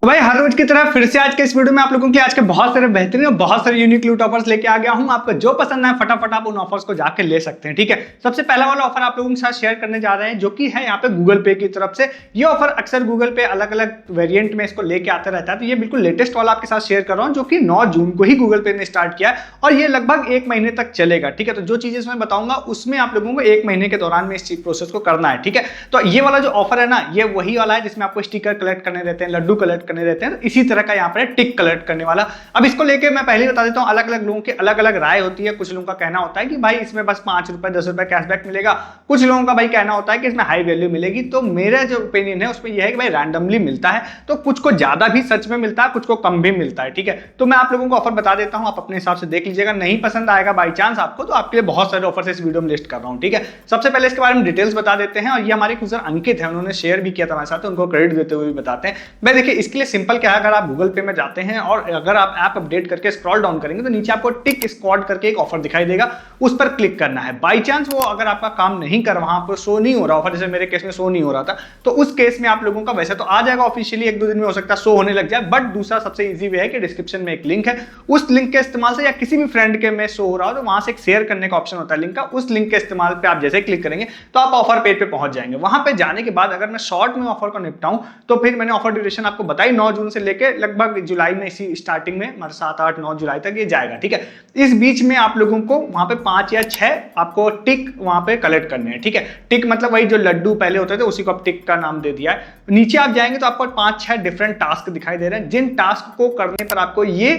तो भाई हर रोज की तरह फिर से आज के इस वीडियो में आप लोगों के लिए आज के बहुत सारे बेहतरीन और बहुत सारे यूनिक लूट ऑफर्स लेके आ गया हूं। आपको जो पसंद है फटाफट आप उन ऑफर्स को जाके ले सकते हैं। ठीक है, सबसे पहला वाला ऑफर आप लोगों के साथ शेयर करने जा रहे हैं जो कि है यहाँ पे गूगल पे की तरफ से। ये ऑफर अक्सर गूगल पे अलग अलग वेरिएंट में इसको लेके आता रहता है, तो ये बिल्कुल लेटेस्ट वाला आपके साथ शेयर कर रहा हूँ जो कि 9 जून को ही गूगल पे ने स्टार्ट किया है और ये लगभग 1 महीने तक चलेगा। ठीक है, तो जो चीजें इसमें बताऊंगा उसमें आप लोगों को 1 महीने के दौरान में इस चीज प्रोसेस को करना है। ठीक है, तो ये वाला जो ऑफर है ना, ये वही वाला है जिसमें आपको स्टिकर कलेक्ट करने रहते हैं, लड्डू कलेक्ट करने रहते हैं, इसी तरह का यहाँ पर टिक कलेक्ट करने वाला। अब इसको लेके मैं पहले ही बता देता हूँ, अलग अलग लोगों की अलग अलग राय होती है। कुछ लोगों का कहना होता है कि भाई इसमें बस 5 रुपए 10 रुपए कैशबैक मिलेगा, कुछ लोगों का भाई कहना होता है कि इसमें हाई वैल्यू मिलेगी। तो मेरा जो ओपिनियन है उसमें यह है कि भाई रैंडमली मिलता है, तो कुछ को ज्यादा भी सच में मिलता है, कुछ को कम भी मिलता है। ठीक है, तो मैं आप लोगों को ऑफर बता देता हूं, आप अपने हिसाब से देख लीजिएगा। नहीं पसंद आएगा बाई चांस आपको तो आपके लिए बहुत सारे ऑफर्स इस वीडियो में लिस्ट कर रहा हूं। ठीक है, सबसे पहले इसके बारे में डिटेल्स बता देते हैं और ये हमारे यूजर अंकित है, उन्होंने शेयर भी किया था हमारे साथ, उनको क्रेडिट देते हुए भी बताते हैं। मैं देखिए इसके लिए सिंपल क्या है, अगर आप गूगल पे में जाते हैं और अगर आप ऐप अपडेट करके स्क्रॉल डाउन करेंगे तो नीचे आपको टिक स्क्वाड करके एक ऑफर दिखाई देगा, उस पर क्लिक करना है। बाई चांस वो अगर आपका काम नहीं कर, वहां पर शो नहीं हो रहा ऑफर, जैसे मेरे केस में शो नहीं हो रहा था, तो उस केस में आप लोगों का वैसे तो आ जाएगा ऑफिशियली, 1-2 दिन में हो सकता है शो होने लग जाए। बट दूसरा सबसे इजी वे है कि डिस्क्रिप्शन में एक लिंक है, उस लिंक के इस्तेमाल से या किसी भी फ्रेंड के में शो हो रहा हो तो वहां से एक शेयर करने का ऑप्शन होता है लिंक का, उस लिंक के इस्तेमाल पे आप जैसे क्लिक करेंगे तो आप ऑफर पेज पे पहुंच जाएंगे। वहां पे जाने के बाद अगर मैं शॉर्ट में ऑफर को निपटाऊं तो फिर मैंने ऑफर ड्यूरेशन आपको बताई 9 जून से लेकर लगभग जुलाई में, इसी स्टार्टिंग में मतलब 7, 8, 9 जुलाई तक ये जाएगा। ठीक है, इस बीच में आप लोगों को वहां पे 5 या 6 आपको टिक वहां पे कलेक्ट करने हैं। ठीक है, टिक मतलब वही जो लड्डू पहले होते थे उसी को आप टिक का नाम दे दिया है। नीचे आप जाएंगे तो आपको 5-6 डिफरेंट टास्क दिखाई दे रहे हैं, जिन टास्क को करने पर आपको ये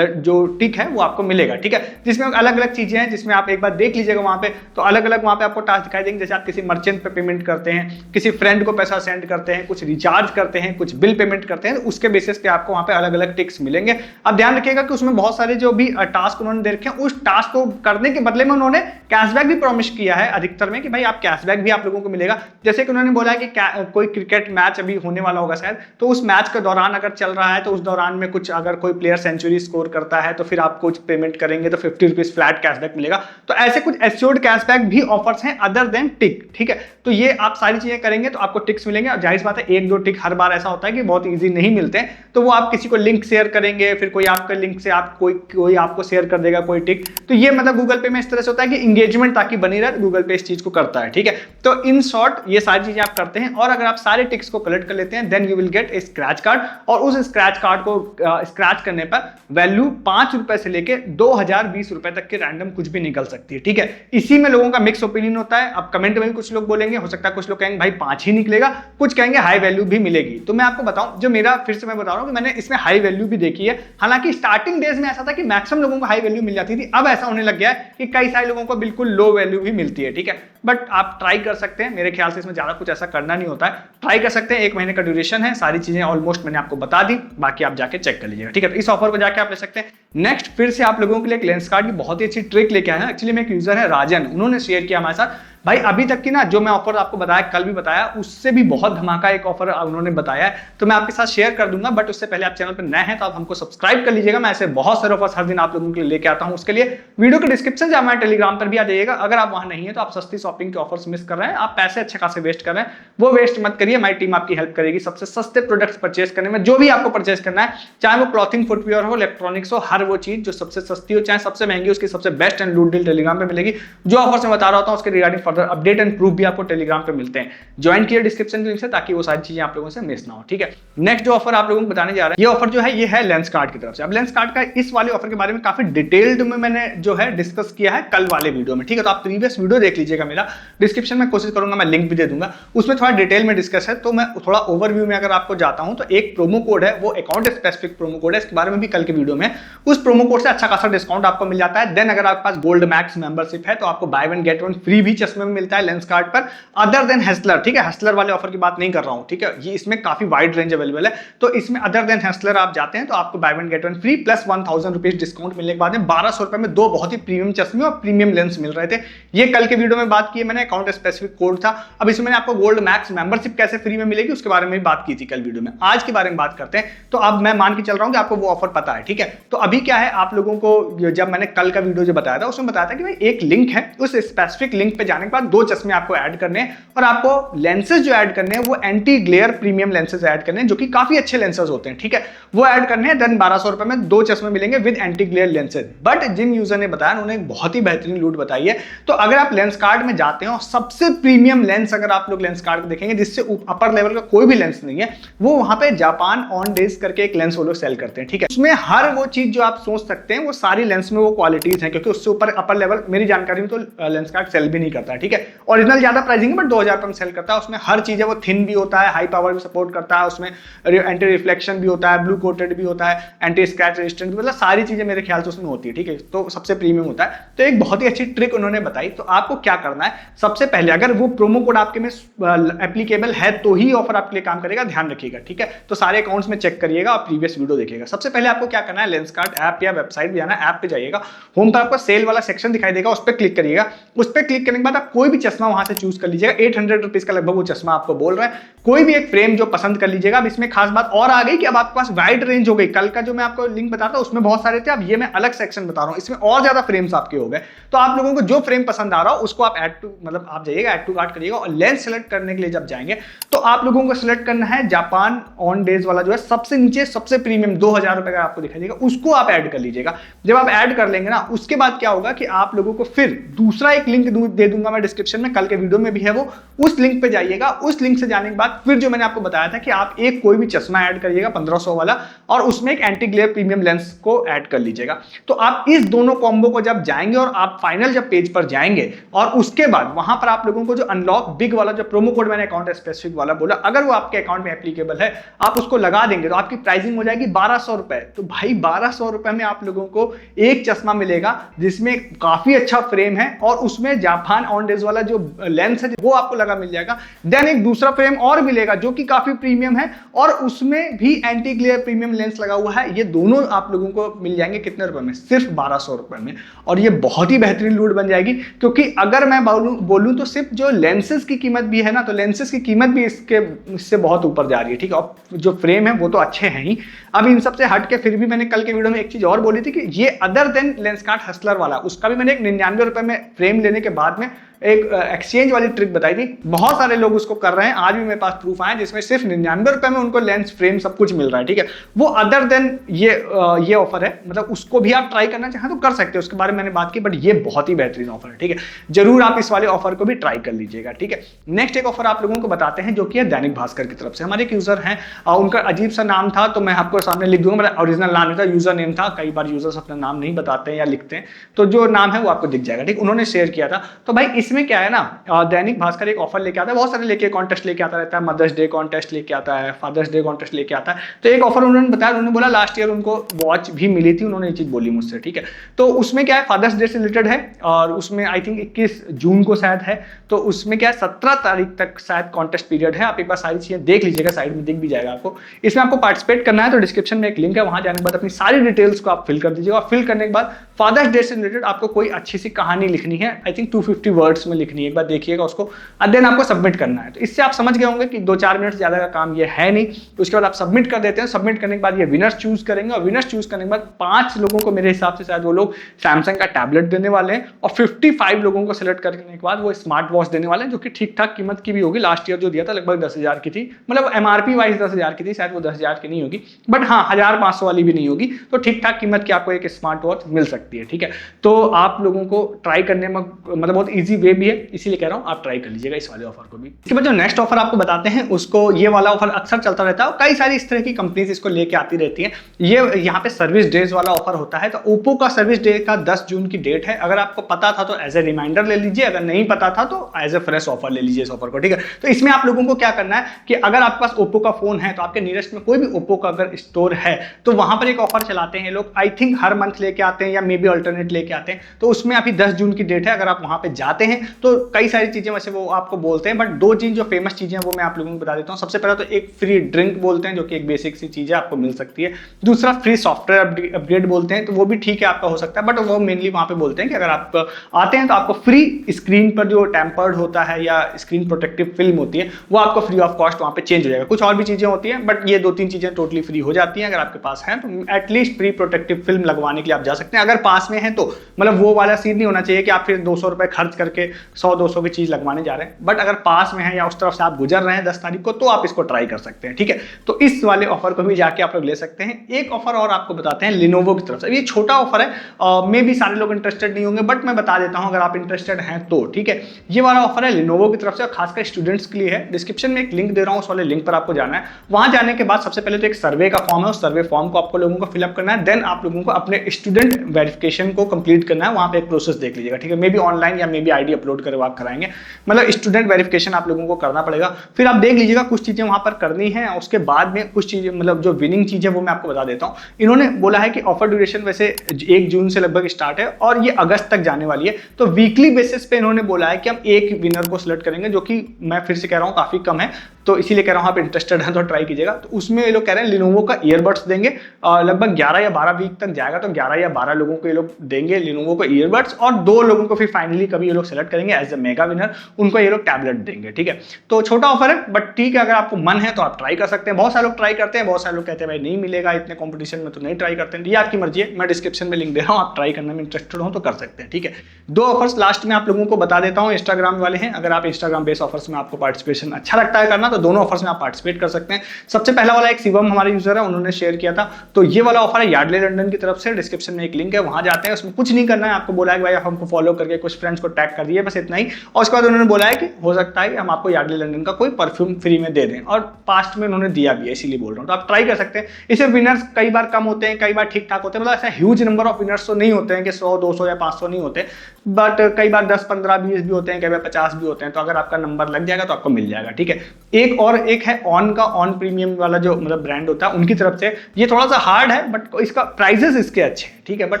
जो टिक है वो आपको मिलेगा। ठीक है, जिसमें अलग अलग चीजें हैं, जिसमें आप एक बार देख लीजिएगा वहां पे, तो अलग अलग वहां पे आपको टास्क दिखाई देंगे। जैसे आप किसी मर्चेंट पे पेमेंट करते हैं, किसी फ्रेंड को पैसा सेंड करते हैं, कुछ रिचार्ज करते हैं, कुछ बिल पेमेंट करते हैं, तो उसके बेसिस पे आपको वहां पे अलग अलग टिक्स मिलेंगे। अब ध्यान रखिएगा कि उसमें बहुत सारे जो भी टास्क उन्होंने दे रखे हैं, उस टास्क को करने के बदले में उन्होंने कैशबैक भी प्रॉमिस किया है अधिकतर में कि भाई आप कैशबैक भी आप लोगों को मिलेगा। जैसे कि उन्होंने बोला है कि कोई क्रिकेट मैच अभी होने वाला होगा शायद, तो उस मैच के दौरान अगर चल रहा है तो उस दौरान में कुछ अगर कोई प्लेयर सेंचुरी स्कोर करता है तो फिर आप कुछ पेमेंट करेंगे तो 50 रुपीज फ्लैट कैशबैक मिलेगा। तो ऐसे कुछ एश्योर्ड कैशबैक भी ऑफर्स हैं अदर देन टिक। ठीक है, तो ये आप सारी चीजें करेंगे तो आपको टिक्स मिलेंगे। और जाहिर बात है 1-2 टिक हर बार ऐसा होता है कि बहुत ईजी नहीं मिलते हैं, तो वो आप किसी को लिंक शेयर करेंगे, फिर कोई आपका लिंक से आप कोई आपको शेयर कर देगा कोई टिक। तो ये मतलब गूगल पे में इस तरह से होता है कि इंगेजमेंट ताकि बनी रहे, गूगल पे इस चीज को करता है। ठीक है, तो इन शॉर्ट ये सारी चीजें आप करते हैं और अगर आप सारे टिक्स को कलेक्ट कर लेते हैं then you will get a scratch card, और उस स्क्रैच कार्ड को स्क्रैच करने पर वैल्यू 5 रुपए से लेके 2020 रुपए तक के रैंडम कुछ भी निकल सकती है। ठीक है, इसी में लोगों का मिक्स ओपिनियन होता है। अब कमेंट में कुछ लोग बोलेंगे, हो सकता है कुछ लोग कहेंगे भाई 5 ही निकलेगा, कुछ कहेंगे हाई वैल्यू भी मिलेगी। तो मैं आपको बताऊं, जो मेरा फिर से मैं बता रहा हूं कि मैंने इसमें हाई वैल्यू भी देखी है। हालांकि स्टार्टिंग डेज में ऐसा था कि मैक्सिमम लोगों को हाई वैल्यू मिल जाती थी, अब ऐसा होने लग गया है कि कई सारे लोगों को बिल्कुल लो वैल्यू भी मिलती है। ठीक है, बट आप ट्राई कर सकते हैं, मेरे ख्याल से इसमें ज्यादा कुछ ऐसा करना नहीं होता है, ट्राई कर सकते हैं। 1 महीने का ड्यूरेशन है, सारी चीजें ऑलमोस्ट मैंने आपको बता दी, बाकी आप जाके चेक कर लीजिएगा। ठीक है, तो इस ऑफर को जाके आप ले सकते हैं। नेक्स्ट फिर से आप लोगों के लिए एक लेंस कार्ड की बहुत ही अच्छी ट्रिक लेके आए हैं। एक्चुअली में एक यूजर है राजन, उन्होंने शेयर किया हमारे साथ। भाई अभी तक की ना जो मैं ऑफर आपको बताया, कल भी बताया, उससे भी बहुत धमाका एक ऑफर उन्होंने बताया है, तो मैं आपके साथ शेयर कर दूंगा। बट उससे पहले आप चैनल पर नए हैं तो आप हमको सब्सक्राइब कर लीजिएगा। मैं ऐसे बहुत सारे ऑफर्स हर दिन आप लोगों के लिए लेके आता हूं। उसके लिए वीडियो के डिस्क्रिप्शन से हमारे टेलीग्राम पर भी आ जाइएगा। अगर आप वहां नहीं है तो आप सस्ती शॉपिंग के ऑफर्स मिस कर रहे हैं, आप पैसे अच्छे खासे वेस्ट कर रहे हैं, वो वेस्ट मत करिए। हमारी टीम आपकी हेल्प करेगी सबसे सस्ते प्रोडक्ट्स परचेस करने में। जो भी आपको परचेस करना है, चाहे वो क्लॉथिंग, फुटवियर हो, इलेक्ट्रॉनिक्स हो, हर वो चीज जो सबसे सस्ती हो चाहे सबसे महंगी, उसकी सबसे बेस्ट एंड लूट डील टेलीग्राम पे मिलेगी। जो ऑफर्स मैं बता रहा होता हूं उसके regarding further update and proof भी आपको टेलीग्राम पे मिलते हैं। ज्वाइन किए डिस्क्रिप्शन लिंक से, ताकि वो सारी चीजें आप लोगों से मिस ना हो। ठीक है, नेक्स्ट जो ऑफर आप लोगों को बताने जा रहे हैं, ये ऑफर जो है ये है लेंस कार्ड की तरफ से। अब लेंस कार्ड का इस वाले ऑफर के बारे में काफी डिटेल्ड में मैंने जो है डिस्कस किया है कल वाले वीडियो में। ठीक है, तो आप प्रीवियस वीडियो देख लीजिएगा मेरा, डिस्क्रिप्शन में कोशिश करूंगा मैं लिंक भी दे दूंगा, उसमें थोड़ा डिटेल में डिस्कस है। तो मैं थोड़ा ओवरव्यू में अगर आपको जाता हूं तो एक प्रोमो कोड है, वो अकाउंट स्पेसिफिक प्रोमो कोड है, इसके बारे में भी कल के वीडियो में, उस प्रोमो कोड से अच्छा खासा डिस्काउंट आपको मिल जाता है। देन अगर आपके पास गोल्ड मैक्स मेंबरशिप है तो आपको बाय 1 गेट 1 फ्री भी चश्मे में मिलता है लेंस कार्ड पर, अदर देन हसलर। ठीक है, हसलर वाले ऑफर की बात नहीं कर रहा हूं। ठीक है, ये इसमें काफी वाइड रेंज अवेलेबल है, तो इसमें अदर देन हसलर आप जाते हैं तो आपको buy 1 get 1 free plus 1000 rupees discount मिलने के बाद में 1200 रुपए में 2 बहुत ही प्रीमियम चश्मे और प्रीमियम लेंस मिल रहे थे। ये कल के वीडियो में बात की मैंने, अकाउंट स्पेसिफिक कोड था। अब इसमें मैंने आपको गोल्ड मैक्स मेंबरशिप कैसे फ्री में मिलेगी उसके बारे में भी बात की थी कल वीडियो में। आज के बारे में बात करते हैं, तो अब मैं मान के चल रहा हूं कि आपको वो ऑफर पता है। ठीक है, तो अभी क्या है, आप लोगों को जब मैंने कल का वीडियो जो बताया था उसमें बताया था कि भाई एक लिंक है, उस स्पेसिफिक लिंक पे जाने के के बाद 2 चश्मे आपको ऐड करने हैं और आपको लेंसेज जो ऐड करने हैं वो anti glare premium lenses add करने हैं, जो कि काफी अच्छे लेंसेज होते हैं, ठीक है, वो ऐड करने हैं। देन 1200 रुपए में 2 चश्मे मिलेंगे with anti glare lenses. But जिन यूजर ने बताया उन्होंने एक बहुत ही बेहतरीन लूट बताई है। तो अगर आप लेंस कार्ड में जाते हो, सबसे प्रीमियम लेंस अगर आप लोग लेंस कार्ड को देखेंगे जिससे अपर लेवल का कोई भी लेंस नहीं है, वो वहां पे जापान ऑन डेज करके एक लेंस वो लोग सेल करते हैं, ठीक है। उसमें हर वो चीज जो आप सोच सकते हैं वो सारी लेंस में वो क्वालिटीज हैं, क्योंकि उससे ऊपर अपर लेवल मेरी जानकारी में तो लेंस कार्ड सेल भी नहीं करता है, ठीक है। ओरिजिनल ज्यादा प्राइसिंग है बट 2000 रुपए में सेल करता है। उसमें हर चीज है, वो थिन भी होता है, हाई पावर भी सपोर्ट करता है, उसमें एंटी रिफ्लेक्शन भी होता है, ब्लू कोटेड भी होता है, एंटी स्क्रैच रेजिस्टेंट भी, मतलब सारी चीजें मेरे ख्याल से उसमें होती है, ठीक है। तो सबसे प्रीमियम होता है। तो एक बहुत ही अच्छी ट्रिक उन्होंने बताई। तो आपको क्या करना है, सबसे पहले अगर वो प्रोमो कोड आपके में एप्लीकेबल है तो ही ऑफर आपके लिए काम करेगा, ध्यान रखिएगा, ठीक है। तो सारे अकाउंट्स में चेक करिएगा और प्रीवियस वीडियो देखिएगा। सबसे पहले आपको क्या करना है, लेंस कार्ड ऐप या वेबसाइट भी जाना है। ऐप पे जाइएगा, होम पर आपको सेल वाला सेक्शन दिखाई देगा, उस पर क्लिक करिएगा। उस पर क्लिक करने के बाद आप कोई भी चश्मा वहां से चूज कर लीजिएगा। 800 रुपीज का लगभग वो चश्मा आपको बोल रहा है। कोई भी एक फ्रेम जो पसंद कर लीजिएगा। अब इसमें खास बात और आ गई कि अब आपके पास वाइड रेंज हो गई। कल का जो मैं आपको लिंक बता था उसमें बहुत सारे थे, अब ये मैं अलग सेक्शन बता रहा हूं, इसमें और ज्यादा फ्रेम्स आपके हो गए। तो आप लोगों को जो फ्रेम पसंद आ रहा हो उसको आप ऐड टू मतलब आप जाइएगा, ऐड टू कार्ट करिएगा और लेंस सेलेक्ट करने के लिए जब जाएंगे तो आप लोगों को सिलेक्ट करना है जापान ऑन डेज वाला जो है सबसे नीचे सबसे प्रीमियम 2000 रुपए का आपको दिखाई देगा, उसको आप ऐड कर लीजिएगा। जब आप ऐड कर लेंगे ना, उसके बाद क्या होगा कि आप लोगों को फिर दूसरा एक लिंक दे दूंगा मैं डिस्क्रिप्शन में, कल के वीडियो में भी है वो, उस लिंक पे जाइएगा। उस लिंक से जाने के बाद फिर जो मैंने आपको बताया था कि आप एक कोई भी चश्मा ऐड करिएगा 1500 वाला और उसमें एक एंटी ग्लेयर प्रीमियम लेंस को ऐड कर लीजिएगा। तो आप इस दोनों कॉम्बो को जब जाएंगे और आप फाइनल जब पेज पर जाएंगे और उसके बाद वहां पर आप लोगों को जो अनलॉक बिग वाला जो प्रोमो कोड मैंने अकाउंट स्पेसिफिक वाला बोला, अगर वो आपके अकाउंट में एप्लीकेबल है आप उसको लगा देंगे तो आपकी प्राइसिंग हो जाएगी 1200 रुपए। तो भाई 1200 रुपए में आप लोगों को एक चश्मा मिलेगा जिसमें काफी अच्छा फ्रेम है और उसमें जापान ऑन डेज वाला जो लेंस है वो आपको लगा मिल जाएगा। देन एक दूसरा फ्रेम और मिलेगा जो कि काफी प्रीमियम है और उसमें भी एंटी ग्लेयर प्रीमियम लेंस लगा हुआ है। ये दोनों आप लोगों को मिल जाएंगे कितने रुपए में, सिर्फ 1200 रुपए में। और ये बहुत ही बेहतरीन लूट बन जाएगी, क्योंकि अगर मैं बोलूं तो सिर्फ जो लेंसेज की कीमत भी है ना, तो लेंसेज की कीमत भी इससे बहुत ऊपर जा रही है, ठीक है। और जो फ्रेम है वो तो अच्छे हैं ही। अब इन सबसे हट के फिर भी मैंने कल के वीडियो में एक चीज और बोली थी कि ये other than lens card Hustler वाला, उसका भी मैंने एक 99 रुपए में फ्रेम लेने के बाद में एक एक्सचेंज वाली ट्रिक बताई थी। बहुत सारे लोग उसको कर रहे हैं, आज भी मेरे पास प्रूफ आए जिसमें सिर्फ 99 रुपए में उनको लेंस फ्रेम सब कुछ मिल रहा है, ठीक है। वो अदर देन ये ऑफर है, मतलब उसको भी आप ट्राई करना चाहें तो कर सकते हैं, उसके बारे में मैंने बात की, बट ये बहुत ही बेहतरीन ऑफर है, ठीक है। जरूर आप इस वाले ऑफर को भी ट्राई कर लीजिएगा, ठीक है। नेक्स्ट एक ऑफर आप लोगों को बताते हैं जो कि है दैनिक भास्कर की तरफ से। हमारे एक यूजर हैं, उनका अजीब सा नाम था तो मैं आपको सामने लिख दूंगा, मेरा ओरिजिनल नाम नहीं था, यूजर नेम था। कई बार यूजर्स अपना नाम नहीं बताते हैं या लिखते हैं, तो जो नाम है वो आपको दिख जाएगा, ठीक। उन्होंने शेयर किया था। तो भाई इसमें क्या है ना, दैनिक भास्कर एक ऑफर लेके आता है, बहुत सारे लेके कॉन्टेस्ट लेके आता रहता है, मदर्स डे कॉन्टेस्ट लेके आता है, फादर्स डे कॉन्टेस्ट लेके आता है। तो एक ऑफर उन्होंने बताया, उन्होंने बोला लास्ट ईयर उनको वॉच भी मिली थी, उन्होंने ये चीज बोली मुझसे, ठीक है। तो उसमें क्या है, फादर्स डे से रिलेटेड है और उसमें आई थिंक 21 जून को शायद है। तो उसमें क्या है 17 तारीख तक शायद कॉन्टेस्ट पीरियड है। आप एक बार सारी चीजें देख लीजिएगा, साइड में दिख भी जाएगा आपको। इसमें आपको पार्टिसिपेट करना है तो डिस्क्रिप्शन में एक लिंक है, वहां जाने के बाद अपनी सारी डिटेल्स को आप फिल कर दीजिएगा। फिल करने के बाद फादर्स डे से रिलेटेड आपको कोई अच्छी सी कहानी लिखनी है, आई थिंक 250 वर्ड्स में लिखनी है, एक बार देखिएगा उसको, देन आपको सबमिट करना है। तो इससे आप समझ गए होंगे कि 2-4 मिनट ज्यादा का काम ये है नहीं। तो उसके बाद आप सबमिट कर देते हैं, सबमिट करने के बाद ये विनर्स चूज करेंगे और विनर्स चूज करने के बाद 5 लोगों को मेरे हिसाब से शायद वो लोग सैमसंग का टैबलेट देने वाले हैं और 55 लोगों को सिलेक्ट करने के बाद वो स्मार्ट वॉच देने वाले हैं, जो कि ठीक ठाक कीमत की भी होगी। लास्ट ईयर जो दिया था लगभग 10,000 की थी, मतलब एमआरपी वाइज 10,000 की थी, शायद वो 10,000 की नहीं होगी, बट हाँ 1,500 वाली भी नहीं होगी। तो ठीक ठाक कीमत की आपको एक स्मार्ट वॉच मिल सकती है, ठीक है। तो आप लोगों को ट्राई करने में मतलब बहुत ईजी वे भी है, इसीलिए कह रहा हूँ आप ट्राई कर लीजिएगा इस वाले ऑफर को भी। इसके बाद जो नेक्स्ट ऑफर आपको बताते हैं उसको, ये वाला ऑफर अक्सर चलता रहता है और कई सारी इस तरह की कंपनीज इसको लेके आती रहती हैं। ये यहाँ पे सर्विस डेज वाला ऑफर होता है। तो ओप्पो का सर्विस डे का 10 जून की डेट है। अगर आपको पता था तो एज ए रिमाइंडर ले लीजिए, अगर नहीं पता था तो एज ए फ्रेश ऑफर ले लीजिए इस ऑफर को, ठीक है। तो इसमें आप लोगों को क्या करना है कि अगर आपके पास ओप्पो का फोन है तो आपके नियरेस्ट में कोई भी ओप्पो का अगर स्टोर है तो वहां पर एक ऑफर चलाते हैं लोग, आई थिंक हर मंथ लेके आते हैं या मे बी अल्टरनेट लेके आते हैं। तो उसमें अभी 10 जून की डेट है, अगर आप वहां पे जाते हैं तो कई सारी चीजें वैसे वो आपको बोलते हैं, बट 2 चीज जो फेमस चीजें हैं वो मैं आप लोगों को बता देता हूं। सबसे पहला तो एक फ्री ड्रिंक बोलते हैं जो कि एक बेसिक सी चीज है, आपको मिल सकती है। दूसरा फ्री सॉफ्टवेयर अपग्रेड बोलते हैं, तो वो भी ठीक है आपका हो सकता है, बट वो मेनली वहां पे बोलते हैं कि अगर आप आते हैं तो आपको फ्री स्क्रीन पर जो टेम्पर्ड होता है या स्क्रीन प्रोटेक्टिव फिल्म होती है वो आपको फ्री ऑफ कॉस्ट वहां पे चेंज हो जाएगा। कुछ और भी चीजें होती हैं बट ये 2-3 चीजें टोटली फ्री हो जाती हैं। अगर आपके पास है तो एटलीस्ट फ्री प्रोटेक्टिव फिल्म लगवाने के लिए आप जा सकते हैं। अगर पास में है तो मतलब वो वाला सीन नहीं होना चाहिए कि आप फिर 200 रुपए खर्च करके पे 100-200 की चीज़ लगवाने जा रहे हैं, बट अगर पास में है या उस तरफ से आप गुजर रहे हैं 10 तारीख को, तो आप इसको ट्राई कर सकते हैं, ठीक है। तो इस वाले ऑफर को भी जाके आप लोग ले सकते हैं। एक ऑफर और आपको बताते हैं लिनोवो की तरफ से। ये छोटा ऑफर है, मे भी सारे लोग इंटरेस्टेड नहीं होंगे, बट मैं बता देता हूं अगर आप इंटरेस्टेड हैं तो, ठीक है। ये वाला ऑफर है लिनोवो की तरफ से, खासकर स्टूडेंट्स के लिए है। डिस्क्रिप्शन में एक लिंक दे रहा हूं, उस वाले लिंक पर आपको जाना है। वहां जाने के बाद सबसे पहले तो एक सर्वे का फॉर्म है, उस सर्वे फॉर्म को आपको लोगों को फिलअप करना है। देन आप लोगों को अपने स्टूडेंट वेरिफिकेशन को कंप्लीट करना है। वहां पे एक प्रोसेस देख लीजिएगा, ठीक है। मे बी ऑनलाइन या मे बी आईडी अपलोड करके आप कराएंगे, मतलब स्टूडेंट वेरिफिकेशन आप लोगों को करना पड़ेगा। फिर आप देख लीजिएगा कुछ चीजें वहां पर करनी है, उसके बाद में कुछ चीजें, मतलब जो विनिंग चीज है वो मैं आपको बता देता हूं। इन्होंने बोला है कि ऑफर ड्यूरेशन वैसे 1 जून से लगभग स्टार्ट है और ये अगस्त तक जाने वाली है। तो वीकली बेसिस पे इन्होंने बोला है कि हम एक विनर को सिलेक्ट करेंगे, जो कि मैं फिर से कह रहा हूं काफी कम है, तो इसीलिए कह रहा हूं आप इंटरेस्टेड हैं तो ट्राई कीजिएगा। तो उसमें ये लोग कह रहे हैं लिनोवो का ईयरबड्स देंगे, लगभग 11 या 12 वीक तक जाएगा, तो 11 या 12 लोगों को ये लोग देंगे लिनोवो को ईयरबड्स, और 2 लोगों को फिर फाइनली कभी ये लोग सेलेक्ट करेंगे एज ए मेगा विनर, उनको ये लोग टैबलेट देंगे, ठीक है। तो छोटा ऑफर है, बट ठीक है, अगर आपको मन है तो आप ट्राई कर सकते हैं। बहुत सारे लोग ट्राई करते हैं, बहुत सारे लोग कहते हैं भाई नहीं मिलेगा इतने कॉम्पिटिशन में, तो नहीं ट्राई करते हैं। ये आपकी मर्जी है, मैं डिस्क्रिप्शन में लिंक दे रहा हूँ, आप ट्राई करने में इंटरेस्टेड हो तो कर सकते हैं, ठीक है। 2 ऑफर्स लास्ट में आप लोगों को बता देता हूँ, इंस्टाग्राम वाले हैं। अगर आप इंस्टाग्राम बेस्ड ऑफर्स में आपको पार्टिसिपेशन अच्छा लगता है करना, तो दोनों ऑफर्स में आप पार्टिसिपेट कर सकते हैं। सबसे पहला वाला एक शिवम हमारे यूजर है, उन्होंने शेयर किया था, तो ये वाला ऑफर है यार्डले लंदन की तरफ से। डिस्क्रिप्शन में एक लिंक है, वहां जाते हैं, उसमें कुछ नहीं करना है, आपको बोला है कि भाई हमको फॉलो करके कुछ फ्रेंड्स को टैग कर दिए, बस इतना ही। और उसके बाद उन्होंने बोला है कि हो सकता है हम आपको यार्डले लंदन का कोई परफ्यूम फ्री में दे दें, और पास्ट में उन्होंने दिया भी है, इसीलिए बोल रहा हूँ। तो आप ट्राई कर सकते हैं। इसे विनर्स कई बार कम होते हैं, कई बार ठीक ठाक होते हैं, मतलब ऐसा ह्यूज नंबर ऑफ विनर्स तो नहीं होते हैं कि 100, 200 या 500 नहीं होते, बट कई बार 10, 15, 20 भी होते हैं, कई बार 50 भी होते हैं। तो अगर आपका नंबर लग जाएगा तो आपको मिल जाएगा, ठीक है। एक है ऑन का, ऑन प्रीमियम वाला जो मतलब ब्रांड होता है उनकी तरफ से। ये थोड़ा सा हार्ड है, बट इसका प्राइजेस इसके अच्छे हैं, ठीक है, बट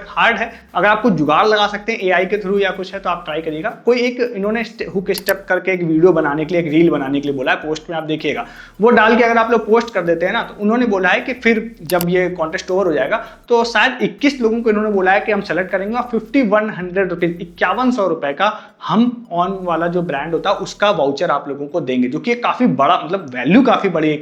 हार्ड है। अगर आपको जुगाड़ लगा सकते हैं एआई के थ्रू या कुछ है तो आप ट्राई करिएगा। कोई एक इन्होंने हुक स्टेप करके एक वीडियो बनाने के लिए, एक रील बनाने के लिए बोला है, पोस्ट में आप देखिएगा, वो डाल के अगर आप लोग पोस्ट कर देते हैं ना, तो उन्होंने बोला है कि फिर जब ये कॉन्टेस्ट ओवर हो जाएगा तो शायद 21 लोगों को इन्होंने बोला है कि हम सेलेक्ट करेंगे और 5100 रुपीज, 5100 रुपए का हम ऑन वाला जो ब्रांड होता है उसका वाउचर आप लोगों को देंगे, जो कि काफी बड़ा, मतलब वैल्यू काफी बड़ी है।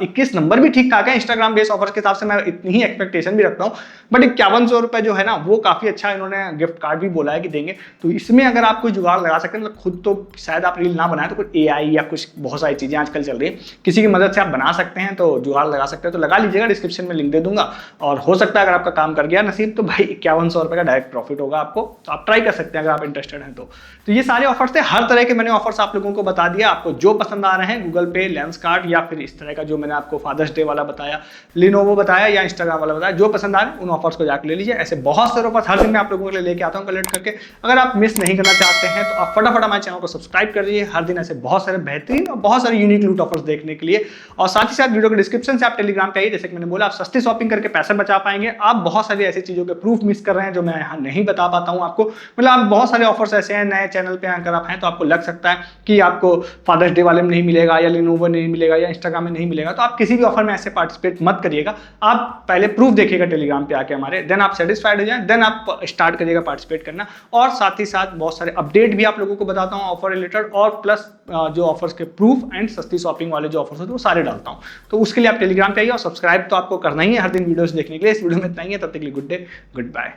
21 नंबर भी ठीक ठाक है, इंस्टाग्राम बेस्ड ऑफर्स के हिसाब से मैं इतनी ही एक्सपेक्टेशन भी रखता हूँ, बट 5100 रुपए जो है ना वो काफी अच्छा, इन्होंने गिफ्ट कार्ड भी बोला है कि देंगे। तो इसमें अगर आप कोई जुगाड़ लगा सकते हैं, मतलब खुद तो शायद आप रील ना बनाए, तो कोई एआई या कुछ बहुत सारी चीजें आजकल चल रही है, किसी की मदद से आप बना सकते हैं, तो जुगाड़ लगा सकते हैं तो लगा लीजिएगा। डिस्क्रिप्शन में लिंक दे दूंगा, और हो सकता है अगर आपका काम कर गया नसीब तो भाई 5100 रुपए का डायरेक्ट प्रॉफिट होगा आपको, तो आप ट्राई कर सकते हैं अगर आप इंटरेस्टेड हैं तो। ये सारे ऑफर्स थे, हर तरह के मैंने ऑफर्स आप लोगों को बता दिया। आपको जो पसंद आ रहे हैं, गूगल पे, लेंस कार्ड, या फिर इस तरह का जो मैंने आपको फादर्स डे वाला बताया, लिनोवो बताया, या इंस्टाग्राम वाला बताया, जो पसंद आ रहे हैं उन ऑफर्स को जाकर ले लीजिए। ऐसे बहुत सारे ऑफर्स हर दिन मैं आप लोगों के लिए लेके आता हूँ कलेक्ट करके। अगर आप मिस नहीं करना चाहते हैं तो आप फटाफट हमारे चैनल को सब्सक्राइब कर दीजिए, हर दिन ऐसे बहुत सारे बेहतरीन और बहुत सारे यूनिक लूट ऑफर्स देखने के लिए। और साथ ही साथ वीडियो के डिस्क्रिप्शन से आप टेलीग्राम पे आइए, जैसे कि मैंने बोला, आप सस्ती शॉपिंग करके पैसे बचा पाएंगे। आप बहुत सारी ऐसी चीजों के प्रूफ मिस कर रहे हैं जो मैं यहाँ नहीं बता पाता हूँ आपको, मतलब आप बहुत सारे ऑफर्स ऐसे हैं नए चैनल पे अगर आप हैं तो आपको लग सकता है कि आपको फादर्स डे वाले में नहीं मिलेगा, या लिनोवो नहीं मिलेगा, या इंस्टाग्राम में नहीं मिलेगा, तो आप किसी भी ऑफर में ऐसे पार्टिसिपेट मत करिएगा। आप पहले प्रूफ देखिएगा टेलीग्राम पे आके हमारे, देन आप सेटिस्फाइड हो जाए, देन आप स्टार्ट करिएगा पार्टिसिपेट करना। और साथ ही साथ बहुत सारे अपडेट भी आप लोगों को बताता हूँ ऑफर रिलेटेड, और प्लस जो ऑफर्स के प्रूफ एंड सस्ती शॉपिंग वाले जो ऑफर्स होते हैं वो सारे डालता हूँ। तो उसके लिए आप टेलीग्राम पे आइए, और सब्सक्राइब तो आपको करना ही है हर दिन वीडियोस देखने के लिए। इस वीडियो में इतना ही है, तब तक के लिए गुड डे, गुड बाय।